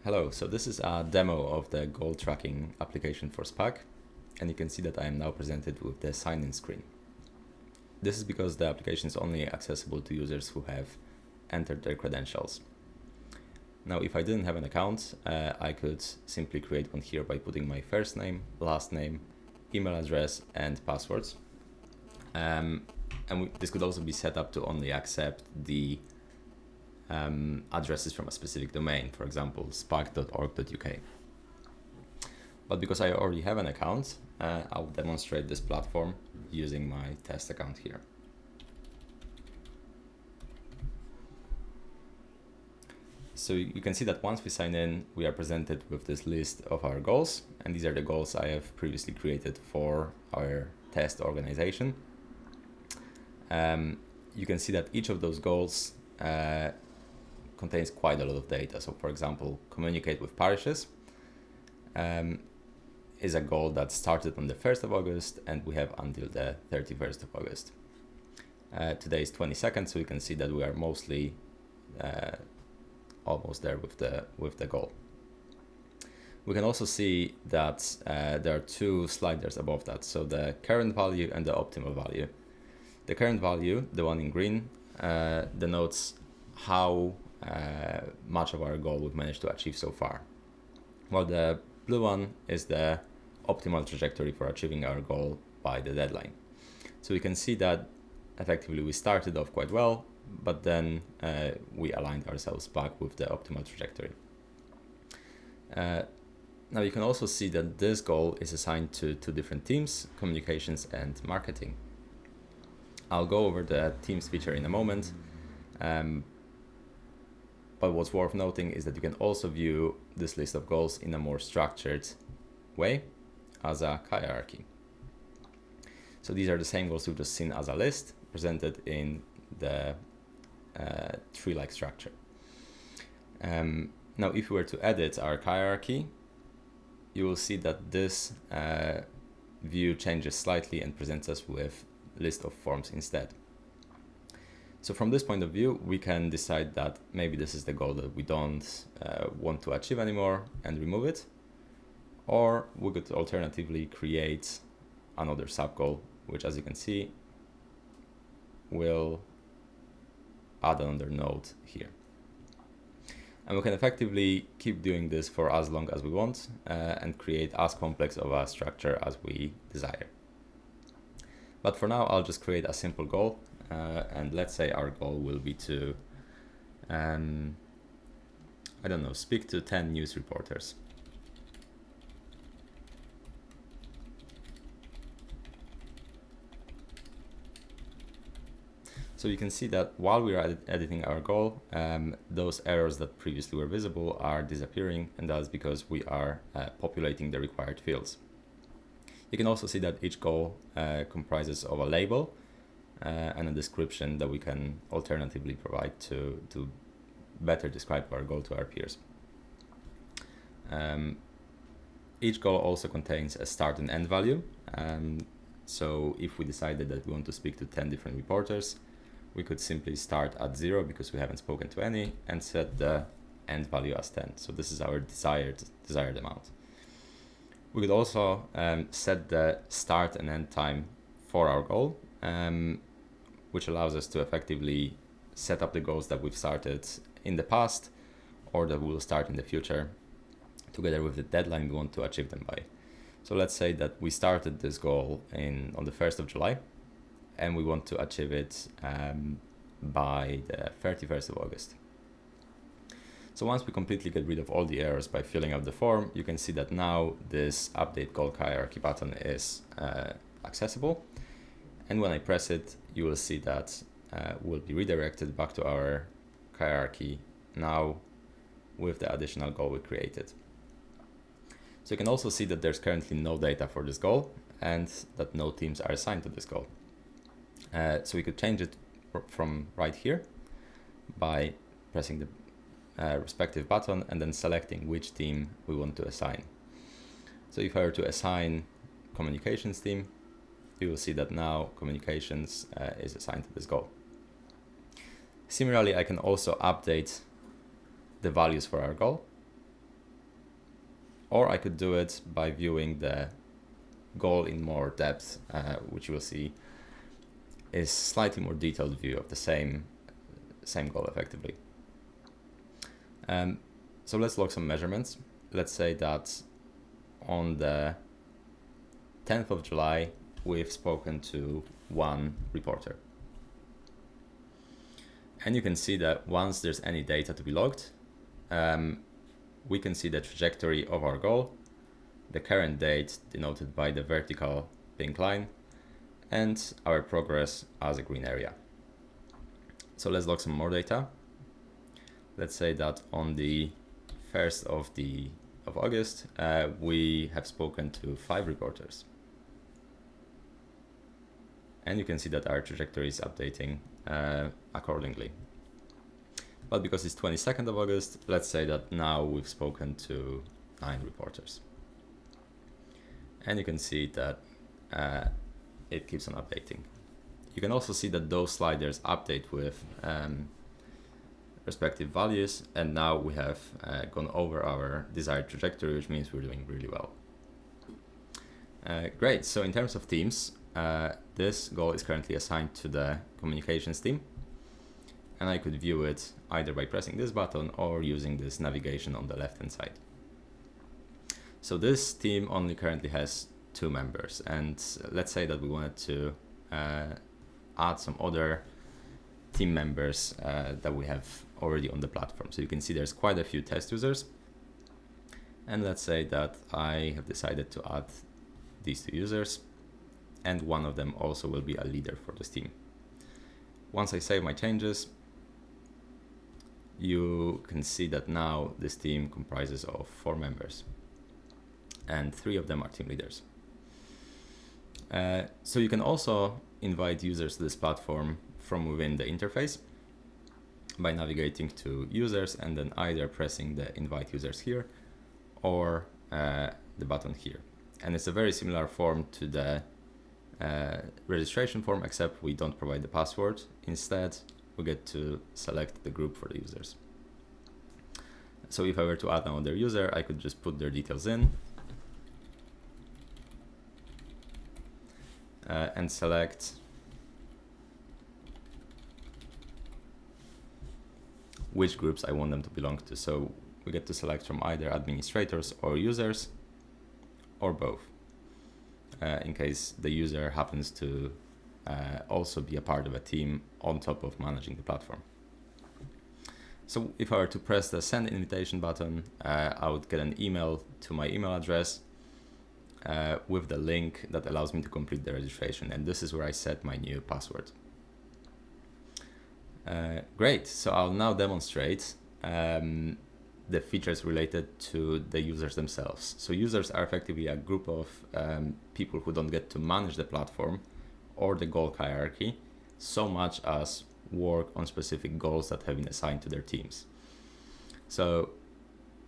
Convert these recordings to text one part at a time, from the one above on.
Hello, so this is a demo of the goal tracking application for SPAC, and you can see that I am now presented with the sign-in screen. This is because the application is only accessible to users who have entered their credentials. Now, if I didn't have an account, I could simply create one here by putting my first name, last name, email address, and passwords. This could also be set up to only accept the addresses from a specific domain, for example, spac.org.uk. But because I already have an account, I'll demonstrate this platform using my test account here. So you can see that once we sign in, we are presented with this list of our goals, and these are the goals I have previously created for our test organization. You can see that each of those goals contains quite a lot of data. So for example, communicate with parishes is a goal that started on the 1st of August and we have until the 31st of August. Today is 22nd, so you can see that we are mostly almost there with the goal. We can also see that there are two sliders above that, so the current value and the optimal value. The current value, the one in green, denotes how much of our goal we've managed to achieve so far, while the blue one is the optimal trajectory for achieving our goal by the deadline. So we can see that effectively we started off quite well, but then we aligned ourselves back with the optimal trajectory. Now you can also see that this goal is assigned to two different teams, communications and marketing. I'll go over the teams feature in a moment. But what's worth noting is that you can also view this list of goals in a more structured way as a hierarchy. So these are the same goals we've just seen as a list presented in the tree-like structure. Now, if we were to edit our hierarchy, you will see that this view changes slightly and presents us with a list of forms instead. So from this point of view, we can decide that maybe this is the goal that we don't want to achieve anymore and remove it. Or we could alternatively create another sub-goal, which, as you can see, will add another node here. And we can effectively keep doing this for as long as we want and create as complex of a structure as we desire. But for now, I'll just create a simple goal. And let's say our goal will be to, speak to 10 news reporters. So you can see that while we are editing our goal, those errors that previously were visible are disappearing, and that's because we are populating the required fields. You can also see that each goal comprises of a label and a description that we can alternatively provide to better describe our goal to our peers. Each goal also contains a start and end value. So if we decided that we want to speak to 10 different reporters, we could simply start at 0 because we haven't spoken to any and set the end value as 10. So this is our desired amount. We could also set the start and end time for our goal, which allows us to effectively set up the goals that we've started in the past or that we'll start in the future together with the deadline we want to achieve them by. So let's say that we started this goal on the 1st of July and we want to achieve it by the 31st of August. So once we completely get rid of all the errors by filling out the form, you can see that now this update goal hierarchy button is accessible. And when I press it, you will see that we'll be redirected back to our hierarchy now with the additional goal we created. So you can also see that there's currently no data for this goal and that no teams are assigned to this goal. So we could change it from right here by pressing the respective button and then selecting which team we want to assign. So if I were to assign communications team, you will see that now communications is assigned to this goal. Similarly, I can also update the values for our goal. or I could do it by viewing the goal in more depth, which you will see is slightly more detailed view of the same goal effectively. So let's log some measurements. Let's say that on the 10th of July, we've spoken to one reporter. And you can see that once there's any data to be logged, we can see the trajectory of our goal, the current date denoted by the vertical pink line, and our progress as a green area. So let's log some more data. Let's say that on the 1st of August, we have spoken to 5 reporters. And you can see that our trajectory is updating accordingly. But because it's 22nd of August, let's say that now we've spoken to 9 reporters. And you can see that it keeps on updating. You can also see that those sliders update with respective values, and now we have gone over our desired trajectory, which means we're doing really well. Great, so in terms of teams, this goal is currently assigned to the communications team, and I could view it either by pressing this button or using this navigation on the left hand side. So this team only currently has 2 members, and let's say that we wanted to add some other team members that we have already on the platform. So you can see there's quite a few test users, and let's say that I have decided to add these 2 users, and one of them also will be a leader for this team. Once I save my changes, you can see that now this team comprises of 4 members, and 3 of them are team leaders. So you can also invite users to this platform from within the interface by navigating to users and then either pressing the invite users here or the button here. And it's a very similar form to the registration form, except we don't provide the password. Instead, we get to select the group for the users. So if I were to add another user, I could just put their details in and select which groups I want them to belong to. So we get to select from either administrators or users, or both, in case the user happens to also be a part of a team on top of managing the platform. So if I were to press the send invitation button, I would get an email to my email address with the link that allows me to complete the registration. And this is where I set my new password. Great, so I'll now demonstrate the features related to the users themselves. So users are effectively a group of people who don't get to manage the platform or the goal hierarchy so much as work on specific goals that have been assigned to their teams. So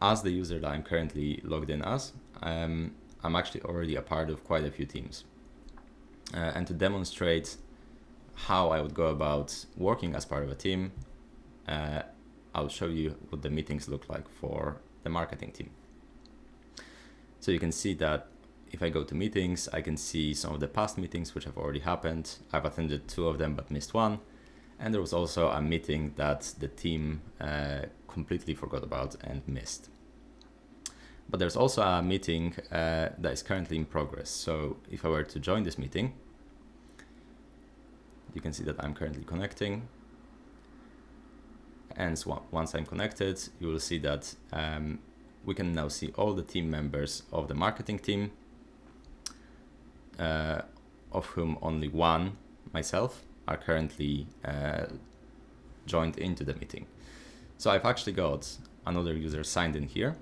as the user that I'm currently logged in as, I'm actually already a part of quite a few teams. And to demonstrate how I would go about working as part of a team, I'll show you what the meetings look like for the marketing team. So you can see that if I go to meetings, I can see some of the past meetings which have already happened. I've attended 2 of them but missed one. And there was also a meeting that the team completely forgot about and missed. But there's also a meeting that is currently in progress. So if I were to join this meeting, you can see that I'm currently connecting. And so once I'm connected, you will see that we can now see all the team members of the marketing team, of whom only one, myself, are currently joined into the meeting. So I've actually got another user signed in here.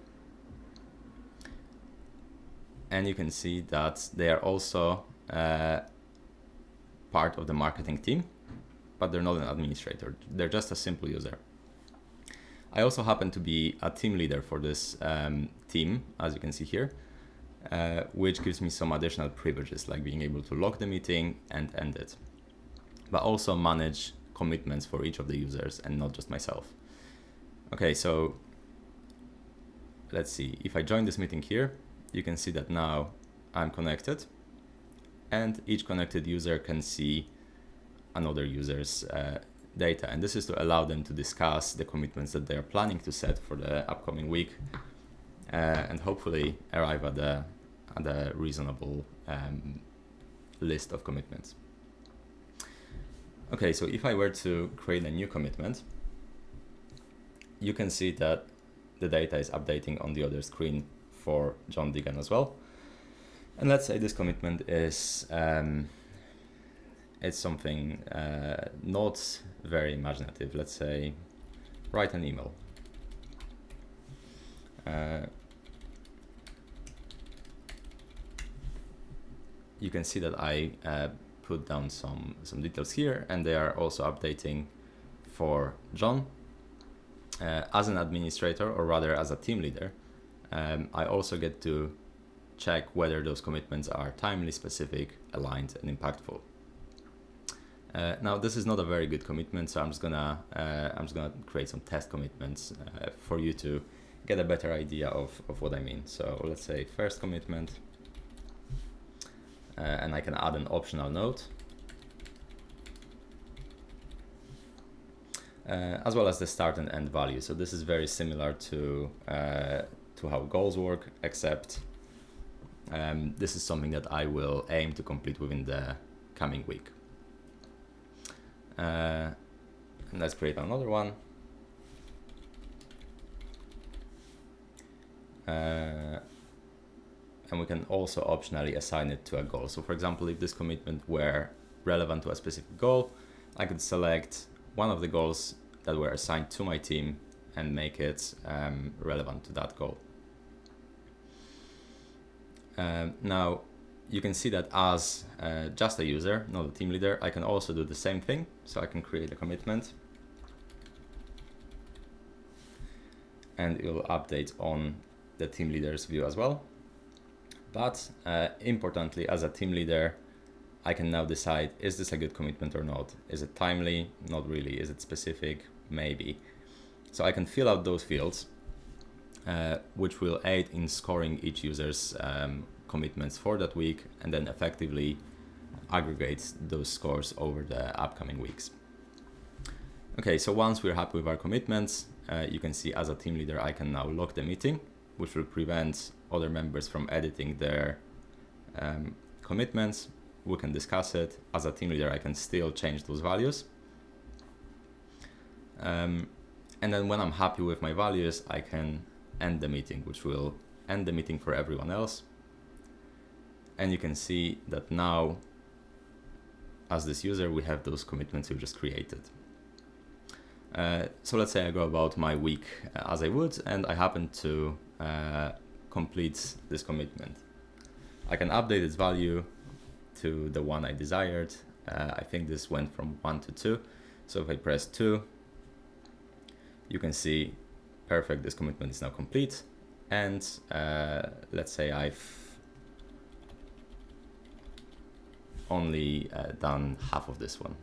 And you can see that they are also part of the marketing team, but they're not an administrator. They're just a simple user. I also happen to be a team leader for this team, as you can see here, which gives me some additional privileges, like being able to log the meeting and end it, but also manage commitments for each of the users and not just myself. Okay, so let's see, if I join this meeting here, you can see that now I'm connected, and each connected user can see another user's data. And this is to allow them to discuss the commitments that they are planning to set for the upcoming week, and hopefully arrive at a reasonable list of commitments. Okay, so if I were to create a new commitment, you can see that the data is updating on the other screen for John Deegan as well. And let's say this commitment is it's something not very imaginative. Let's say write an email. You can see that I put down some details here, and they are also updating for John. As an administrator, or rather as a team leader, I also get to check whether those commitments are timely, specific, aligned, and impactful. Now, this is not a very good commitment, so I'm just gonna create some test commitments for you to get a better idea of what I mean. So let's say first commitment, and I can add an optional note, as well as the start and end value. So this is very similar to how goals work, except this is something that I will aim to complete within the coming week. And let's create another one. And we can also optionally assign it to a goal. So for example, if this commitment were relevant to a specific goal, I could select one of the goals that were assigned to my team and make it relevant to that goal. Now, you can see that as just a user, not a team leader, I can also do the same thing. So I can create a commitment, and it will update on the team leader's view as well. But importantly, as a team leader, I can now decide, is this a good commitment or not? Is it timely? Not really. Is it specific? Maybe. So I can fill out those fields, which will aid in scoring each user's commitments for that week, and then effectively aggregate those scores over the upcoming weeks. Okay, so once we're happy with our commitments, you can see as a team leader, I can now lock the meeting, which will prevent other members from editing their commitments. We can discuss it. As a team leader, I can still change those values. And then when I'm happy with my values, I can end the meeting, which will end the meeting for everyone else. And you can see that now, as this user, we have those commitments we just created. So let's say I go about my week as I would, and I happen to complete this commitment. I can update its value to the one I desired. I think this went from 1 to 2. So if I press 2, you can see, perfect, this commitment is now complete. And let's say I've only done half of this one.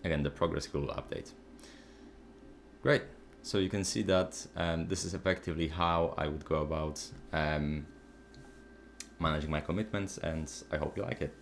Again, the progress will update. Great. So you can see that this is effectively how I would go about managing my commitments, and I hope you like it.